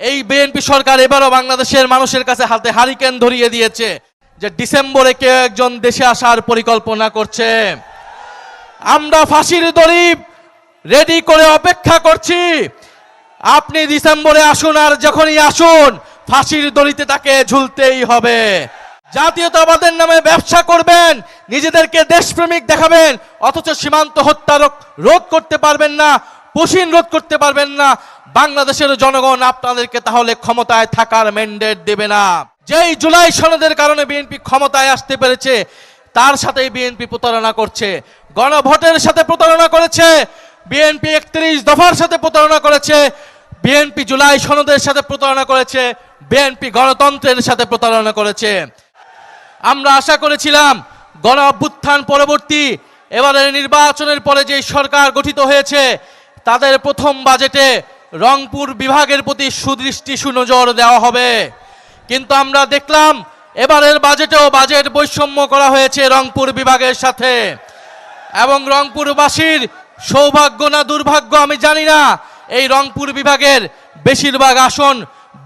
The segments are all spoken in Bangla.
এই বিএনপি সরকার এবারও বাংলাদেশের মানুষের কাছে হাতে হারিকেন ধরিয়ে দিয়েছে যে ডিসেম্বরে কেউ একজন দেশে আসার পরিকল্পনা করছে। আমরা ফাঁসির দড়ি রেডি করে অপেক্ষা করছি। আপনি ডিসেম্বরে আসুন, আর যখনই আসুন ফাঁসির দড়িতে তাকে ঝুলতেই হবে। জাতীয়তাবাদের নামে ব্যবসা করবেন, নিজেদেরকে দেশপ্রেমিক দেখাবেন, অথচ সীমান্ত হত্যা রোধ করতে পারবেন না, পুশিন রোধ করতে পারবেন না। বাংলাদেশের জনগণ আপনাদেরকে তাহলে ক্ষমতায় থাকার ম্যান্ডেট দেবে না। যেই জুলাই সনদের কারণে বিএনপি ক্ষমতায় আসতে পেরেছে, তার সাথেই বিএনপি প্রতারণা করছে। গণভোটের সাথে প্রতারণা করেছে, বিএনপি 31 দফার সাথে প্রতারণা করেছে, বিএনপি জুলাই সনদের সাথে প্রতারণা করেছে, বিএনপি গণতন্ত্রের সাথে প্রতারণা করেছে। আমরা আশা করেছিলাম গণ অভ্যুত্থান পরবর্তী এবারের নির্বাচনের পরে যে সরকার গঠিত হয়েছে, তাদের প্রথম বাজেটে রংপুর বিভাগের প্রতি সুদৃষ্টি সুনজর দেওয়া হবে। কিন্তু আমরা দেখলাম এবারের বাজেটেও বাজেট বৈষম্য করা হয়েছে রংপুর বিভাগের সাথে। এবং রংপুরবাসীর সৌভাগ্য না দুর্ভাগ্য আমি জানি না, এই রংপুর বিভাগের বেশিরভাগ আসন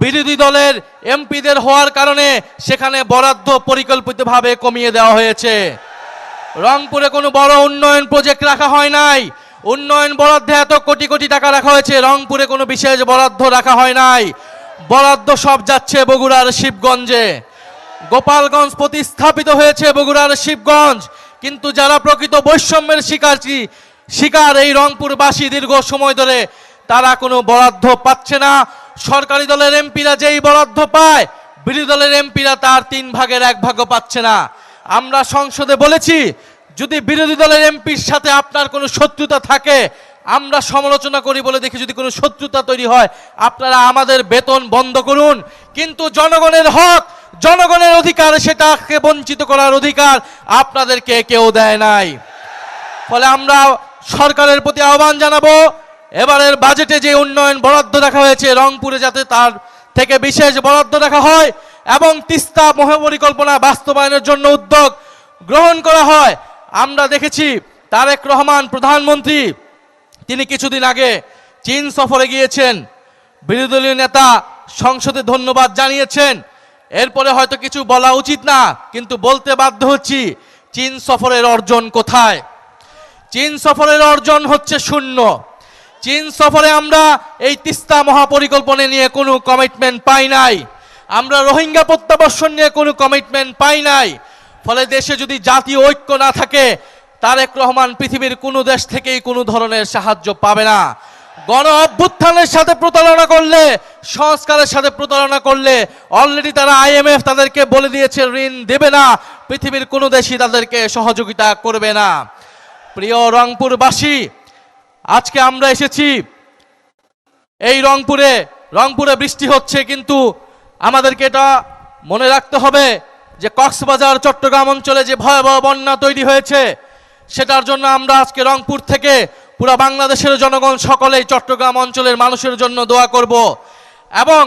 বিরোধী দলের এমপিদের হওয়ার কারণে সেখানে বরাদ্দ পরিকল্পিতভাবে কমিয়ে দেওয়া হয়েছে। রংপুরে কোনো বড় উন্নয়ন প্রজেক্ট রাখা হয় নাই। উন্নয়ন বরাদ্দে এত কোটি কোটি টাকা রাখা হয়েছে, রংপুরে কোনো বিশেষ বরাদ্দ রাখা হয় নাই। বরাদ্দ সব যাচ্ছে বগুড়ার শিবগঞ্জে। গোপালগঞ্জ প্রতিস্থাপিত হয়েছে বগুড়ার শিবগঞ্জ। কিন্তু যারা প্রকৃত বৈষম্যের শিকার এই রংপুরবাসী দীর্ঘ সময় ধরে, তারা কোনো বরাদ্দ পাচ্ছে না। সরকারি দলের এমপিরা যেই বরাদ্দ পায়, বিরোধী দলের এমপিরা তার 3 ভাগের 1 ভাগও পাচ্ছে না। আমরা সংসদে বলেছি, যদি বিরোধী দলের এমপির সাথে আপনার কোনো শত্রুতা থাকে, আমরা সমালোচনা করি বলে দেখি, যদি কোনো শত্রুতা তৈরি হয় আপনারা আমাদের বেতন বন্ধ করুন। কিন্তু জনগণের হক, জনগণের অধিকার, সেটাকে বঞ্চিত করার অধিকার আপনাদেরকে কেউ দেয় নাই। ফলে আমরা সরকারের প্রতি আহ্বান জানাবো, এবারের বাজেটে যে উন্নয়ন বরাদ্দ রাখা হয়েছে রংপুরে যাতে তার থেকে বিশেষ বরাদ্দ রাখা হয় এবং তিস্তা মহাপরিকল্পনা বাস্তবায়নের জন্য উদ্যোগ গ্রহণ করা হয়। আমরা দেখেছি তারেক রহমান প্রধানমন্ত্রী, তিনি কিছুদিন আগে চীন সফরে গিয়েছেন। বিরোধী দলীয় নেতা সংসদে ধন্যবাদ জানিয়েছেন। এরপরে হয়তো কিছু বলা উচিত না, কিন্তু বলতে বাধ্য হচ্ছি, চীন সফরের অর্জন কোথায়? চীন সফরের অর্জন হচ্ছে শূন্য। চীন সফরে আমরা এই তিস্তা মহাপরিকল্পনা নিয়ে কোনো কমিটমেন্ট পাই নাই। আমরা রোহিঙ্গা প্রত্যাবর্ষণ নিয়ে কোনো কমিটমেন্ট পাই নাই। ফলে দেশে যদি জাতীয় ঐক্য না থাকে, তারেক রহমান পৃথিবীর কোনো দেশ থেকেই কোনো ধরনের সাহায্য পাবে না। গণ অভ্যুত্থানের সাথে প্রতারণা করলে, সংস্কারের সাথে প্রতারণা করলে, অলরেডি তারা IMF তাদেরকে বলে দিয়েছে ঋণ দেবে না, পৃথিবীর কোনো দেশই তাদেরকে সহযোগিতা করবে না। প্রিয় রংপুরবাসী, আজকে আমরা এসেছি এই রংপুরে বৃষ্টি হচ্ছে, কিন্তু আমাদেরকে এটা মনে রাখতে হবে যে কক্সবাজার চট্টগ্রাম অঞ্চলে যে ভয়াবহ বন্যা তৈরি হয়েছে, সেটার জন্য আমরা আজকে রংপুর থেকে পুরো বাংলাদেশের জনগণ সকলেই চট্টগ্রাম অঞ্চলের মানুষের জন্য দোয়া করব। এবং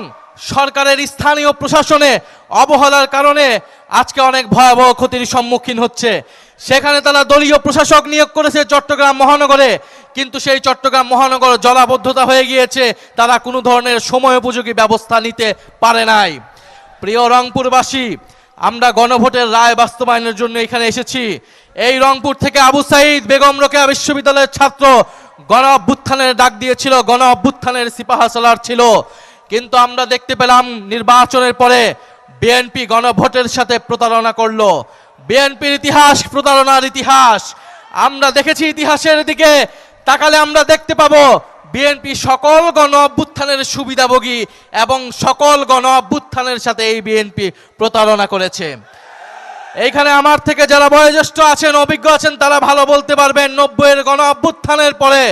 সরকারের স্থানীয় প্রশাসনে অবহেলার কারণে আজকে অনেক ভয়াবহ ক্ষতির সম্মুখীন হচ্ছে। সেখানে তারা দলীয় প্রশাসক নিয়োগ করেছে চট্টগ্রাম মহানগরে, কিন্তু সেই চট্টগ্রাম মহানগর জলাবদ্ধতা হয়ে গিয়েছে, তারা কোনো ধরনের সময়োপযোগী ব্যবস্থা নিতে পারে নাই। প্রিয় রংপুরবাসী, আমরা গণভোটের রায় বাস্তবায়নের জন্য এখানে এসেছি। এই রংপুর থেকে আবু সাইদ বেগম রোকেয়া বিশ্ববিদ্যালয়ের ছাত্র গণ অভ্যুত্থানের ডাক দিয়েছিল, গণ অভ্যুত্থানের সিপাহসালার ছিল। কিন্তু আমরা দেখতে পেলাম নির্বাচনের পরে বিএনপি গণভোটের সাথে প্রতারণা করলো। বিএনপির ইতিহাস প্রতারণার ইতিহাস। আমরা দেখেছি ইতিহাসের দিকে তাকালে আমরা দেখতে পাবো বিএনপি সকল গণ অভ্যুত্থানের সুবিধাভোগী এবং সকল গণ অভ্যুত্থানের সাথে এই বিএনপি প্রতারণা করেছে। এইখানে আমার থেকে যারা বয়োজ্যেষ্ঠ আছেন, অভিজ্ঞ আছেন, তারা ভালো বলতে পারবেন। 90-এর গণ অভ্যুত্থানের পরে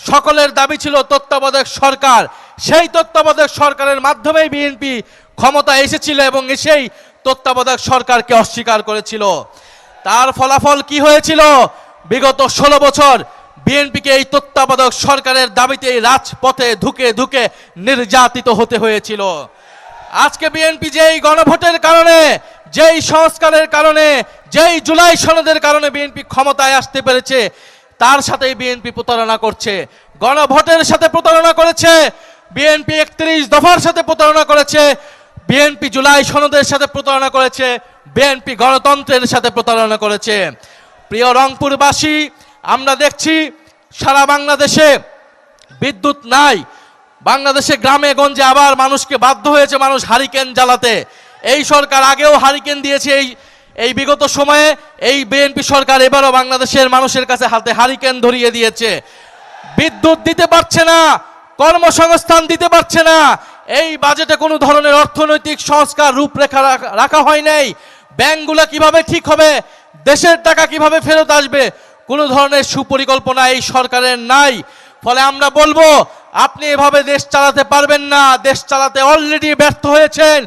সকলের দাবি ছিল তত্ত্বাবধায়ক সরকার। সেই তত্ত্বাবধায়ক সরকারের মাধ্যমেই বিএনপি ক্ষমতা এসেছিল এবং সেই তত্ত্বাবধায়ক সরকারকে অস্বীকার করেছিল। তার ফলাফল কি হয়েছিল? বিগত 16 বছর বিএনপিকে এই তত্ত্বাবধায়ক সরকারের দাবিতে রাজপথে ধুকে ধুকে নির্যাতিত হতে হয়েছিল। আজকে বিএনপি যেই গণভোটের কারণে, যেই সংস্কারের কারণে, যেই জুলাই সনদের কারণে বিএনপি ক্ষমতায় আসতে পেরেছে, তার সাথেই বিএনপি প্রতারণা করছে। গণভোটের সাথে প্রতারণা করেছে, বিএনপি 31 দফার সাথে প্রতারণা করেছে, বিএনপি জুলাই সনদের সাথে প্রতারণা করেছে, বিএনপি গণতন্ত্রের সাথে প্রতারণা করেছে। প্রিয় রংপুরবাসী, আমরা দেখছি সারা বাংলাদেশে বিদ্যুৎ নাই, বাংলাদেশে গ্রামে গঞ্জে আবার মানুষকে বাধ্য হয়েছে মানুষ হারিকেন জ্বালাতে। এই সরকার আগেও হারিকেন দিয়েছে, এই বিগত সময়ে এই বিএনপি সরকার এবারও বাংলাদেশের মানুষের কাছে হাতে হারিকেন ধরিয়ে দিয়েছে। বিদ্যুৎ দিতে পারছে না, কর্মসংস্থান দিতে পারছে না, এই বাজেটে কোনো ধরনের অর্থনৈতিক সংস্কার রূপরেখা রাখা হয় নাই। ব্যাংকগুলো কিভাবে ঠিক হবে, দেশের টাকা কিভাবে ফেরত আসবে, কোনো ধরনের সুপরিকল্পনা এই সরকারের নাই। ফলে আমরা বলবো, আপনি এভাবে দেশ চালাতে পারবেন না। দেশ চালাতে অলরেডি ব্যর্থ হয়েছেন,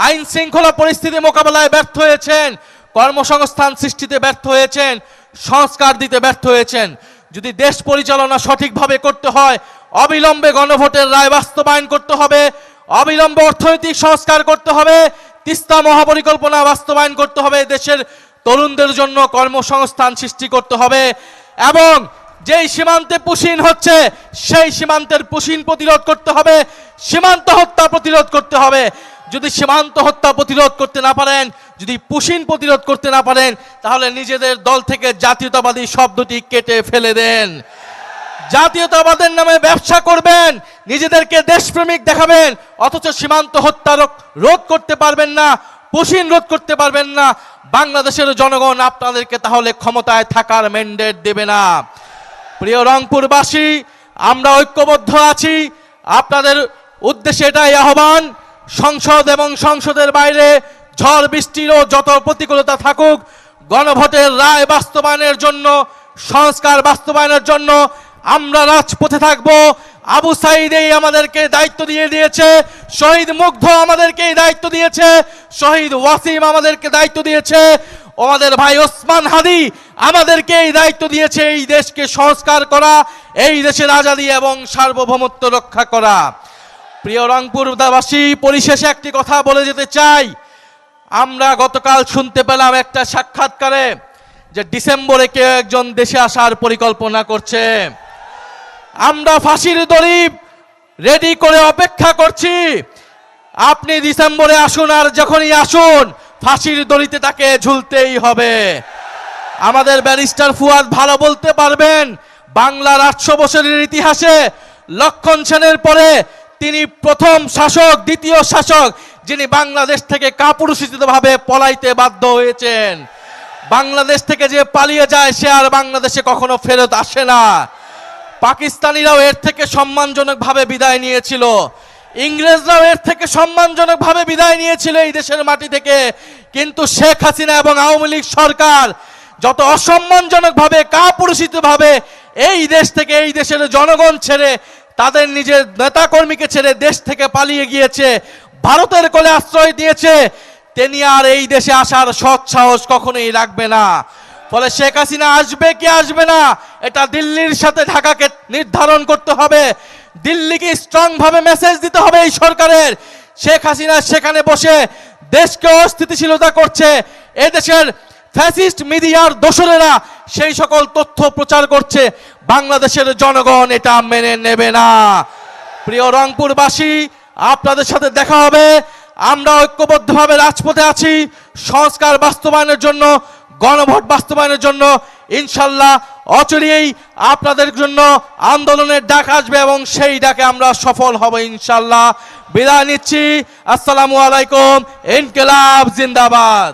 আইন শৃঙ্খলা পরিস্থিতি মোকাবেলায় ব্যর্থ হয়েছেন, কর্মসংস্থান সৃষ্টিতে ব্যর্থ হয়েছেন, সংস্কার দিতে ব্যর্থ হয়েছেন। যদি দেশ পরিচালনা সঠিকভাবে করতে হয়, অবিলম্বে গণভোটের রায় বাস্তবায়ন করতে হবে, অবিলম্বে অর্থনৈতিক সংস্কার করতে হবে, তিস্তা মহাপরিকল্পনা বাস্তবায়ন করতে হবে, দেশের তরুণদের জন্য কর্মসংস্থান সৃষ্টি করতে হবে, এবং যেই সীমান্তে পুশিন হচ্ছে সেই সীমান্তের পুশিন প্রতিরোধ করতে হবে, সীমান্ত হত্যা প্রতিরোধ করতে হবে। যদি সীমান্ত হত্যা প্রতিরোধ করতে না পারেন, যদি পুশিন প্রতিরোধ করতে না পারেন, তাহলে নিজেদের দল থেকে জাতীয়তাবাদী শব্দটি কেটে ফেলে দেন। জাতীয়তাবাদের নামে ব্যবসা করবেন, নিজেদেরকে দেশপ্রেমিক দেখাবেন, অথচ সীমান্ত হত্যা রোধ করতে পারবেন না, পুশিন রোধ করতে পারবেন না। বাংলাদেশের জনগণ আপনাদেরকে তাহলে ক্ষমতায় থাকার ম্যান্ডেট দেবে না। প্রিয় রংপুরবাসী, আমরা ঐক্যবদ্ধ আছি। আপনাদের উদ্দেশ্যে এটাই আহ্বান, সংসদ এবং সংসদের বাইরে ঝড় বৃষ্টিরও যত প্রতিকূলতা থাকুক, গণভোটের রায় বাস্তবায়নের জন্য, সংস্কার বাস্তবায়নের জন্য আমরা রাজপথে থাকব। আবু সাঈদ আমাদেরকে দায়িত্ব দিয়ে দিয়েছে, শহীদ মুগ্ধ আমাদেরকে দায়িত্ব দিয়েছে, শহীদ ওয়াসিম আমাদেরকে দায়িত্ব দিয়েছে, আমাদের ভাই ওসমান হাদি আমাদেরকে এই দায়িত্ব দিয়েছে এই দেশকে সংস্কার করা, এই দেশের আজাদী এবং সার্বভৌমত্ব রক্ষা করা। প্রিয় রংপুরবাসী, পরিশেষে একটি কথা বলে যেতে চাই। আমরা গতকাল শুনতে পেলাম একটা সাক্ষাৎকারে যে ডিসেম্বরে কেউ একজন দেশে আসার পরিকল্পনা করছে। আমরা ফাঁসির দড়ি রেডি করে অপেক্ষা করছি। আপনি ডিসেম্বরে আসুন, আর যখনই আসুন ফাঁসির দড়িতে তাকে ঝুলতেই হবে। আমাদের ব্যারিস্টার ফুয়াদ ভালো বলতে পারবেন, বাংলার 800 বছরের ইতিহাসে লক্ষণ সেনের পরে তিনি প্রথম শাসক, দ্বিতীয় শাসক যিনি বাংলাদেশ থেকে কাপুরুষিতভাবে পলাইতে বাধ্য হয়েছেন। বাংলাদেশ থেকে যে পালিয়ে যায় সে আর বাংলাদেশে কখনো ফেরত আসে না। পাকিস্তানিরাও এর থেকে সম্মানজনকভাবে বিদায় নিয়েছিল, ইংরেজরাও এর থেকে সম্মানজনকভাবে বিদায় নিয়েছিল এই দেশের মাটি থেকে। কিন্তু শেখ হাসিনা এবং আওয়ামী লীগ সরকার যত অসম্মানজনকভাবে, কাপুরুষিতভাবে এই দেশ থেকে, এই দেশের জনগণ ছেড়ে, তাদের নিজের নেতাকর্মীকে ছেড়ে দেশ থেকে পালিয়ে গিয়েছে, ভারতের কোলে আশ্রয় দিয়েছে, তিনি আর এই দেশে আসার সৎ সাহস কখনোই রাখবে না। ফলে শেখ হাসিনা আসবে কি আসবে না, এটা দিল্লির সাথে ঢাকাকে নির্ধারণ করতে হবে। দিল্লিকে স্ট্রং ভাবে মেসেজ দিতে হবে এই সরকারের। শেখ হাসিনা সেখানে বসে দেশকে অস্থিতিশীলতা করছে, এদেশের ফ্যাসিস্ট মিডিয়ার দোসরেরা সেই সকল তথ্য প্রচার করছে, বাংলাদেশের জনগণ এটা মেনে নেবে না। প্রিয় রংপুরবাসী, আপনাদের সাথে দেখা হবে। আমরা ঐক্যবদ্ধভাবে রাজপথে আছি সংস্কার বাস্তবায়নের জন্য, গণভোট বাস্তবায়নের জন্য। ইনশাল্লাহ অচিরেই আপনাদের জন্য আন্দোলনের ডাক আসবে এবং সেই ডাকে আমরা সফল হব ইনশাল্লাহ। বিদায় নিচ্ছি। আসসালামু আলাইকুম। ইনকিলাব জিন্দাবাদ।